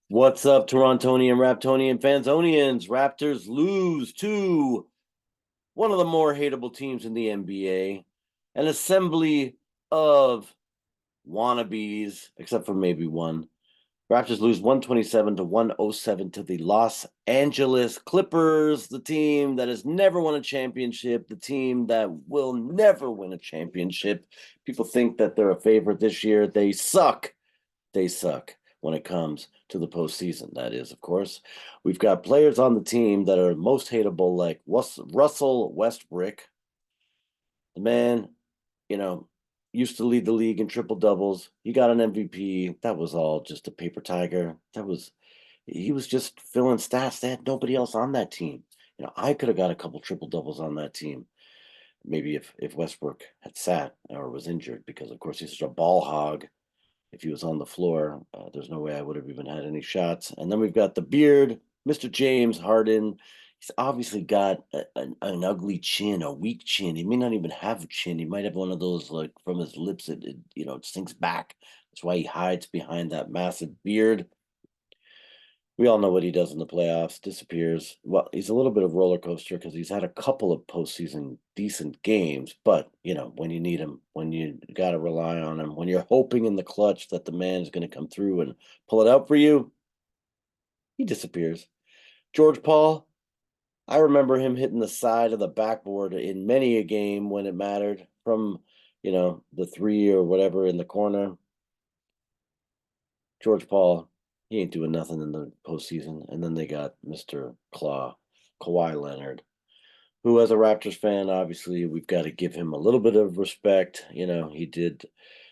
What's up, Torontonian, Raptonian, Fansonians? Raptors lose to one of the more hateable teams in the NBA. An assembly of wannabes, except for maybe one. Raptors lose 127 to 107 to the Los Angeles Clippers, the team that has never won a championship, the team that will never win a championship. People think that they're a favorite this year. They suck. They suck when it comes to the postseason. That is, of course. We've got players on the team that are most hateable, like Russell WESTBRICK. The man, you know, used to lead the league in triple doubles. He got an MVP. That was all just a paper tiger. He was just filling stats. They had nobody else on that team. I could have got a couple triple doubles on that team. Maybe if Westbrook had sat or was injured, because of course he's such a ball hog. If he was on the floor, there's no way I would have even had any shots. And then we've got the beard, Mr. James Harden. He's obviously got an ugly chin, a weak chin. He may not even have a chin. He might have one of those, like, from his lips, it sinks back. That's why he hides behind that massive beard. We all know what he does in the playoffs, disappears. Well, he's a little bit of roller coaster because he's had a couple of postseason decent games, but when you need him, when you got to rely on him, when you're hoping in the clutch that the man is going to come through and pull it out for you, he disappears. George Paul, I remember him hitting the side of the backboard in many a game when it mattered from, the three or whatever in the corner. George Paul, he ain't doing nothing in the postseason. And then they got Mr. Kawhi Leonard, who, as a Raptors fan, obviously we've got to give him a little bit of respect. He did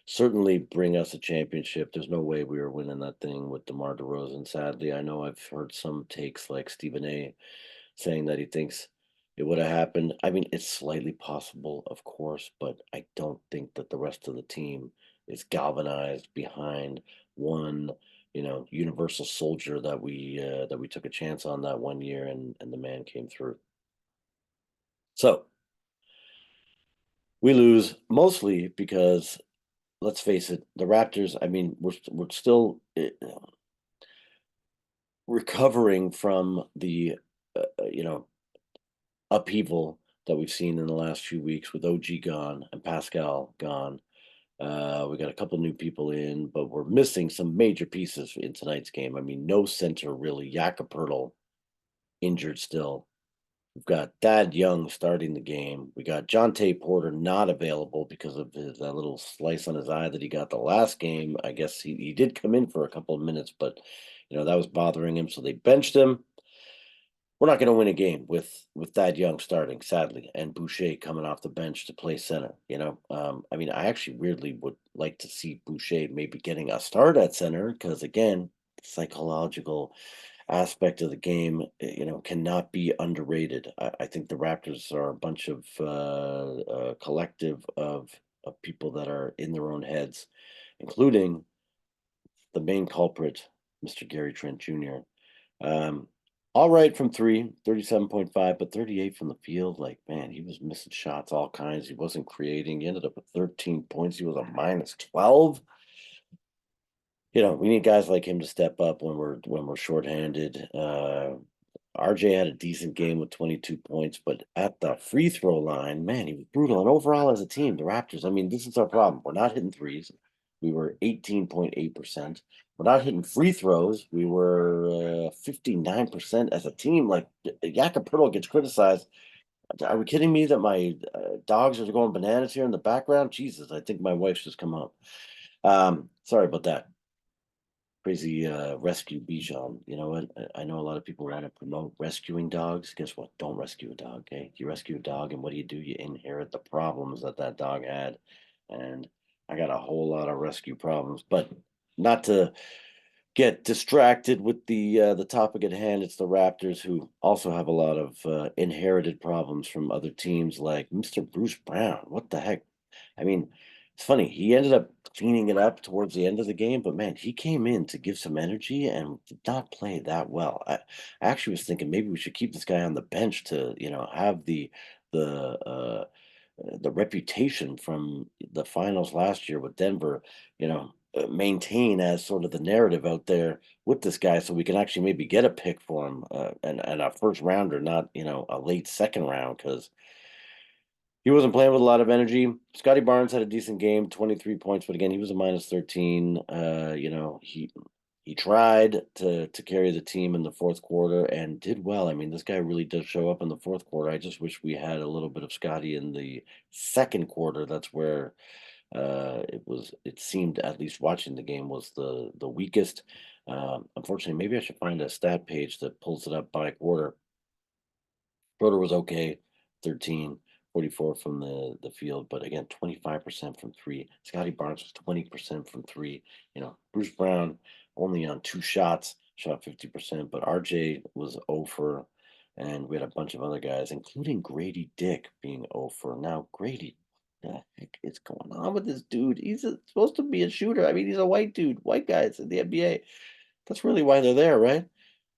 certainly bring us a championship. There's no way we were winning that thing with DeMar DeRozan. Sadly, I know I've heard some takes like Stephen A. saying that he thinks it would have happened. I mean, it's slightly possible, of course, but I don't think that the rest of the team is galvanized behind one, universal soldier that we took a chance on that one year, and the man came through. So we lose mostly because, let's face it, the Raptors. I mean, we're still recovering from the upheaval that we've seen in the last few weeks with OG gone and Pascal gone. We got a couple new people in, but we're missing some major pieces in tonight's game. I mean, no center really. Jakob injured still. We've got Thad Young starting the game. We got Jonte Porter not available because of that little slice on his eye that he got the last game. I guess he did come in for a couple of minutes, but that was bothering him, so they benched him. We're not going to win a game with Thad Young starting, sadly, and Boucher coming off the bench to play center. I mean, I actually weirdly would like to see Boucher maybe getting a start at center because, again, psychological aspect of the game, cannot be underrated. I think the Raptors are a bunch of collective of people that are in their own heads, including the main culprit, Mr. Gary Trent Jr. Um, all right from three, 37.5, but 38 from the field. Like, man, he was missing shots, all kinds. He wasn't creating. He ended up with 13 points. He was a minus 12. We need guys like him to step up when we're shorthanded. RJ had a decent game with 22 points, but at the free throw line, man, he was brutal. And overall, as a team, the Raptors, I mean, this is our problem. We're not hitting threes. We were 18.8%. We're not hitting free throws. We were 59% as a team. Like, Jakob gets criticized. Are we kidding me that my dogs are going bananas here in the background? Jesus, I think my wife's just come home. Sorry about that. Crazy rescue Bichon. You know what? I know a lot of people want to promote rescuing dogs. Guess what? Don't rescue a dog. Okay, you rescue a dog, and what do? You inherit the problems that dog had, and I got a whole lot of rescue problems. But not to get distracted with the topic at hand. It's the Raptors, who also have a lot of inherited problems from other teams, like Mr. Bruce Brown. What the heck? I mean, it's funny. He ended up cleaning it up towards the end of the game, but man, he came in to give some energy and did not play that well. I actually was thinking maybe we should keep this guy on the bench to, have the the reputation from the finals last year with Denver, maintain as sort of the narrative out there with this guy, so we can actually maybe get a pick for him, and a first rounder, not a late second round, because he wasn't playing with a lot of energy. Scotty Barnes had a decent game, 23 points, but again, he was a minus 13. He tried to carry the team in the fourth quarter and did well. I mean, this guy really does show up in the fourth quarter. I just wish we had a little bit of Scotty in the second quarter. That's where it seemed, at least watching the game, was the weakest. Unfortunately, maybe I should find a stat page that pulls it up by quarter. Schroeder was okay, 13, 44 from the field, but again, 25% from three. Scotty Barnes was 20% from three. Bruce Brown only on two shots, shot 50%, but RJ was 0 for, and we had a bunch of other guys, including Grady Dick being 0 for. Now, Grady, what the heck is going on with this dude? He's supposed to be a shooter. I mean, he's a white dude, white guys in the NBA. That's really why they're there, right?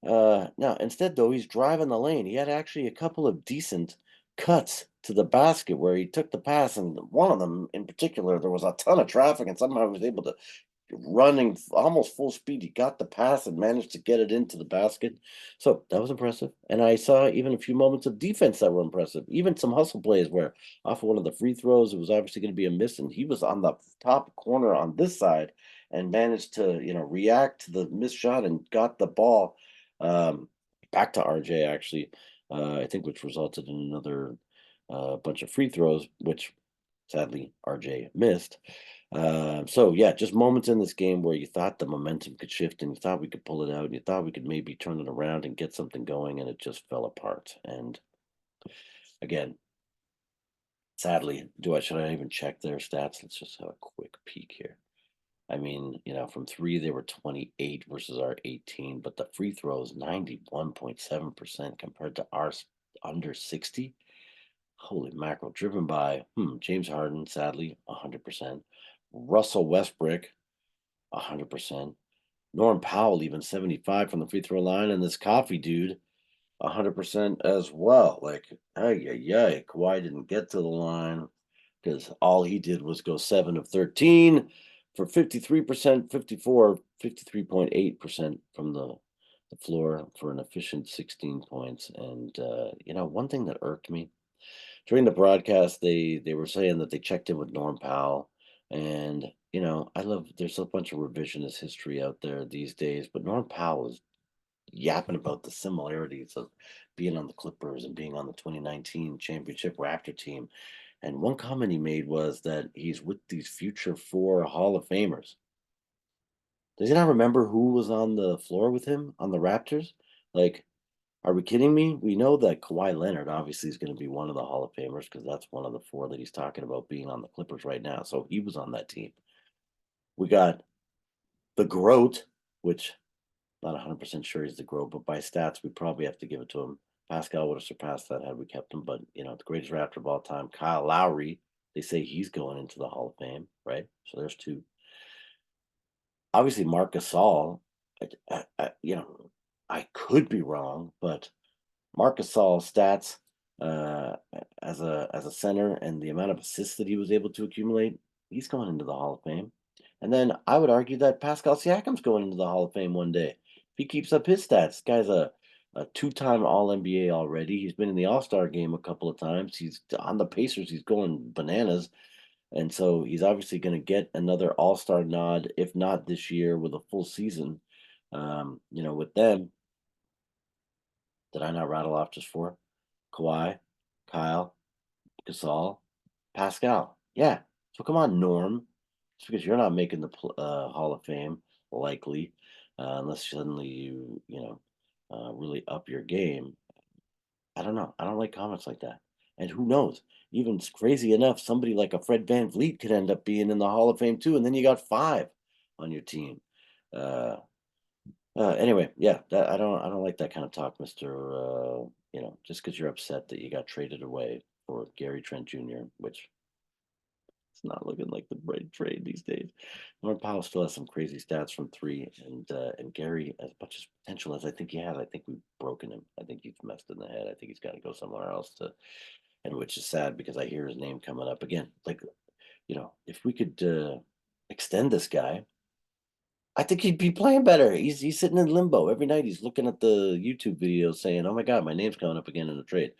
Now, instead, though, he's driving the lane. He had actually a couple of decent cuts to the basket where he took the pass, and one of them in particular, there was a ton of traffic, and somehow he was able to running almost full speed. He got the pass and managed to get it into the basket. So that was impressive. And I saw even a few moments of defense that were impressive. Even some hustle plays where off of one of the free throws, it was obviously going to be a miss, and he was on the top corner on this side and managed to, react to the missed shot and got the ball um, back to RJ actually. I think which resulted in another bunch of free throws, which sadly RJ missed. So yeah, just moments in this game where you thought the momentum could shift and you thought we could pull it out and you thought we could maybe turn it around and get something going, and it just fell apart. And again, sadly, should I even check their stats? Let's just have a quick peek here. I mean, from three they were 28 versus our 18, but the free throws 91.7% compared to ours under 60. Holy mackerel! Driven by James Harden, sadly 100%. Russell Westbrook 100%. Norm Powell even 75 from the free throw line, and this coffee dude 100% as well. Like, yeah, Kawhi didn't get to the line because all he did was go 7 of 13 for 53%, 53.8% from the floor for an efficient 16 points. And one thing that irked me during the broadcast, they were saying that they checked in with Norm Powell, and I love. There's a bunch of revisionist history out there these days, but Norm Powell is yapping about the similarities of being on the Clippers and being on the 2019 championship Raptor team. And one comment he made was that he's with these future four Hall of Famers. Does he not remember who was on the floor with him on the Raptors? Like, are we kidding me? We know that Kawhi Leonard obviously is going to be one of the Hall of Famers because that's one of the four that he's talking about being on the Clippers right now. So he was on that team. We got the GROAT, which not 100% sure he's the GROAT, but by stats, we probably have to give it to him. Pascal would have surpassed that had we kept him, but the greatest Raptor of all time, Kyle Lowry. They say he's going into the Hall of Fame, right? So there's two. Obviously, Marc Gasol. I could be wrong, but Marc Gasol's stats uh, as a center and the amount of assists that he was able to accumulate, he's going into the Hall of Fame. And then I would argue that Pascal Siakam's going into the Hall of Fame one day. If he keeps up his stats, guy's a two-time All NBA already. He's been in the All Star game a couple of times. He's on the Pacers. He's going bananas, and so he's obviously going to get another All Star nod, if not this year with a full season. With them, did I not rattle off just four? Kawhi, Kyle, Gasol, Pascal. Yeah. So come on, Norm. Just because you're not making the Hall of Fame, likely, unless suddenly you really up your game. I don't know. I don't like comments like that. And who knows? Even crazy enough, somebody like a Fred Van Vliet could end up being in the Hall of Fame too, and then you got five on your team. Uh, anyway, yeah, I don't like that kind of talk, Mister. Just because you're upset that you got traded away for Gary Trent Jr., which it's not looking like the right trade these days. Norm Powell still has some crazy stats from three, and Gary, as much as potential as I think he has, I think we've broken him. I think he's messed in the head. I think he's got to go somewhere else and which is sad because I hear his name coming up again. Like, if we could extend this guy. I think he'd be playing better. He's sitting in limbo every night. He's looking at the YouTube videos saying, "Oh my god, my name's coming up again in the trade."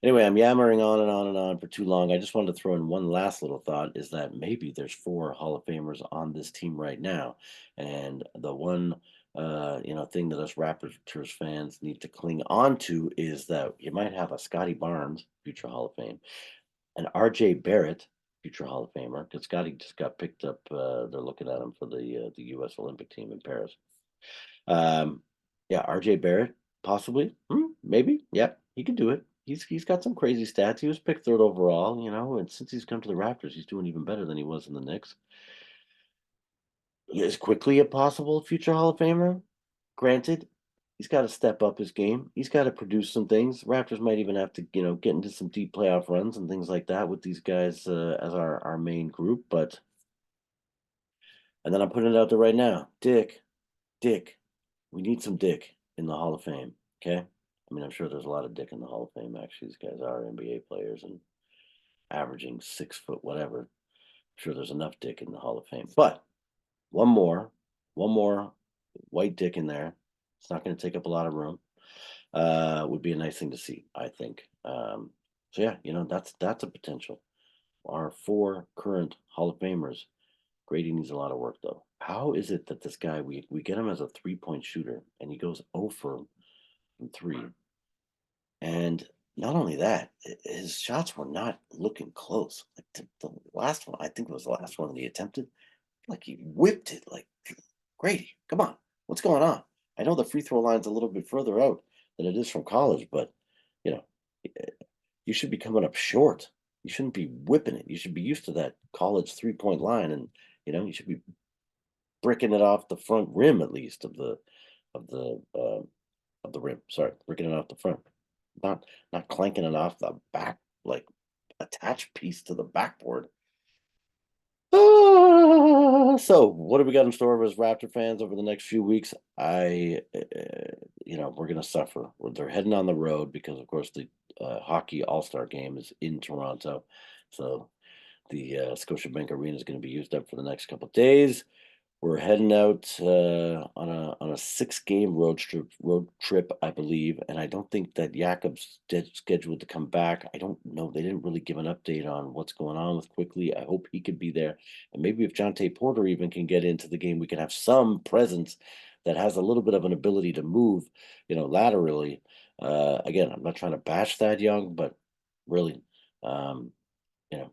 Anyway, I'm yammering on and on and on for too long. I just wanted to throw in one last little thought is that maybe there's 4 Hall of Famers on this team right now. And the one thing that us Raptors fans need to cling on to is that you might have a Scotty Barnes, future Hall of Fame, and RJ Barrett, future Hall of Famer, because Scotty just got picked up. They're looking at him for the US Olympic team in Paris. Um, yeah, RJ Barrett, possibly. Maybe. Yeah, he could do it. He's got some crazy stats. He was picked third overall, and since he's come to the Raptors, he's doing even better than he was in the Knicks. Is quickly a possible future Hall of Famer. Granted, he's got to step up his game. He's got to produce some things. Raptors might even have to, get into some deep playoff runs and things like that with these guys as our main group. But and then I'm putting it out there right now, Dick, we need some Dick in the Hall of Fame. Okay, I mean I'm sure there's a lot of Dick in the Hall of Fame. Actually, these guys are NBA players and averaging 6 foot whatever. I'm sure there's enough Dick in the Hall of Fame. But one more, one more white Dick in there. It's not going to take up a lot of room. Would be a nice thing to see, I think. So yeah, that's a potential. Our 4 current Hall of Famers. Grady needs a lot of work though. How is it that this guy we get him as a 3-point shooter and he goes 0 from 3? And not only that, his shots were not looking close. Like the last one, I think it was the last one that he attempted. Like he whipped it. Like Grady, come on, what's going on? I know the free throw line's a little bit further out than it is from college, but you know, eh, you should be coming up short. You shouldn't be whipping it. You should be used to that college 3-point line, and you should be bricking it off the front rim at least of the of the rim. Sorry, bricking it off the front, not clanking it off the back like attached piece to the backboard. So what do we got in store as Raptor fans over the next few weeks? We're gonna suffer. They're heading on the road because, of course, the hockey All Star game is in Toronto, so the Scotiabank Arena is going to be used up for the next couple of days. We're heading out on a 6-game road trip, I believe, and I don't think that Jakob's scheduled to come back. I don't know. They didn't really give an update on what's going on with Quickly. I hope he could be there, and maybe if Jonte Porter even can get into the game, we can have some presence that has a little bit of an ability to move, laterally. Again, I'm not trying to bash that young, but really, um, you know.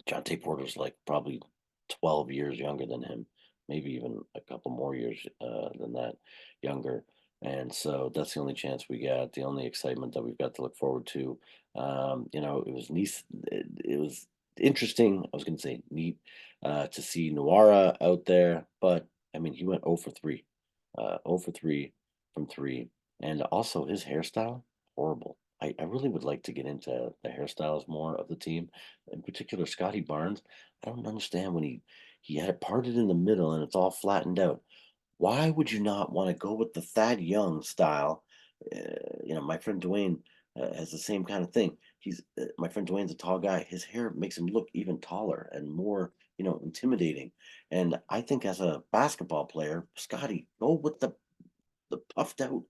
Jonte Porter's like probably 12 years younger than him, maybe even a couple more years than that younger. And so that's the only chance we got, the only excitement that we've got to look forward to. It was nice. It was interesting. I was going to say neat to see Noara out there, but I mean, he went 0 for 3, 0 for 3 from 3. And also his hairstyle, horrible. I really would like to get into the hairstyles more of the team, in particular Scotty Barnes. I don't understand when he had it parted in the middle and it's all flattened out. Why would you not want to go with the Thad Young style? My friend Dwayne has the same kind of thing. My friend Dwayne's a tall guy. His hair makes him look even taller and more, intimidating. And I think as a basketball player, Scotty, go with the puffed out,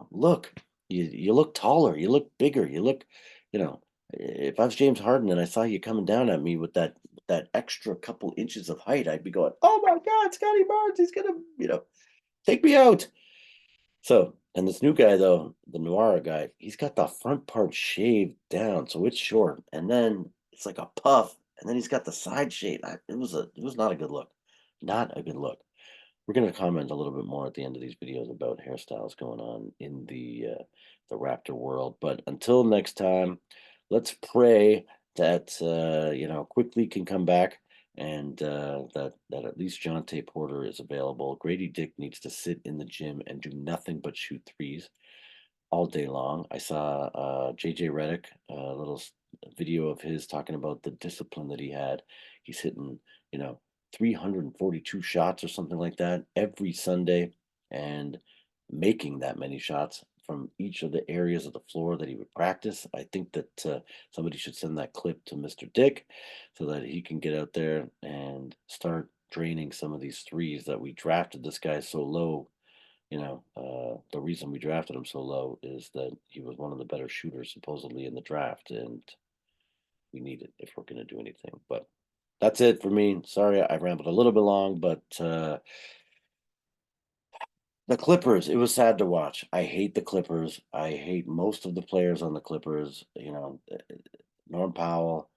look. You look taller, you look bigger, you look, if I was James Harden and I saw you coming down at me with that extra couple inches of height, I'd be going, "Oh my God, Scotty Barnes, he's gonna, take me out." So, and this new guy though, the Noir guy, he's got the front part shaved down, so it's short, and then it's like a puff, and then he's got the side shave. It was not a good look, not a good look. We're going to comment a little bit more at the end of these videos about hairstyles going on in the Raptor world. But until next time, let's pray that quickly can come back and that at least John Tay Porter is available. Grady Dick needs to sit in the gym and do nothing but shoot threes all day long. I saw JJ Redick, a little video of his talking about the discipline that he had. He's hitting, you know, 342 shots or something like that every Sunday and making that many shots from each of the areas of the floor that he would practice. I think that somebody should send that clip to Mr. Dick so that he can get out there and start draining some of these threes that we drafted this guy so low. The reason we drafted him so low is that he was one of the better shooters supposedly in the draft, and we need it if we're going to do anything. But that's it for me. Sorry, I rambled a little bit long, but the Clippers, it was sad to watch. I hate the Clippers. I hate most of the players on the Clippers. Norm Powell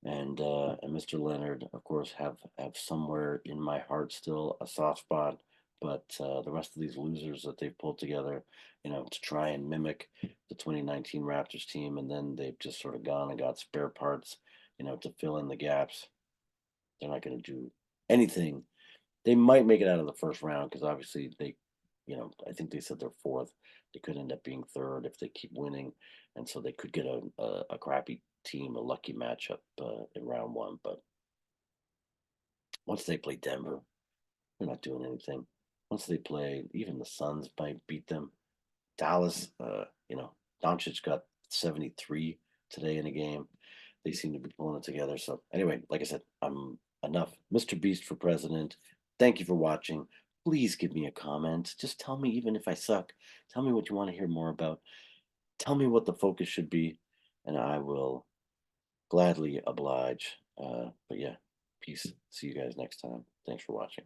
and Mr. Leonard, of course, have somewhere in my heart still a soft spot. But the rest of these losers that they've pulled together, to try and mimic the 2019 Raptors team, and then they've just sort of gone and got spare parts, to fill in the gaps. They're not going to do anything. They might make it out of the first round because obviously I think they said they're fourth. They could end up being third if they keep winning, and so they could get a crappy team, a lucky matchup in round one. But once they play Denver, they're not doing anything. Once they play, even the Suns might beat them. Dallas, Doncic got 73 today in a game. They seem to be pulling it together. So anyway, like I said, I'm enough. Mr. Beast for president. Thank you for watching. Please give me a comment. Just tell me, even if I suck, tell me what you want to hear more about. Tell me what the focus should be, and I will gladly oblige. But yeah, peace. See you guys next time. Thanks for watching.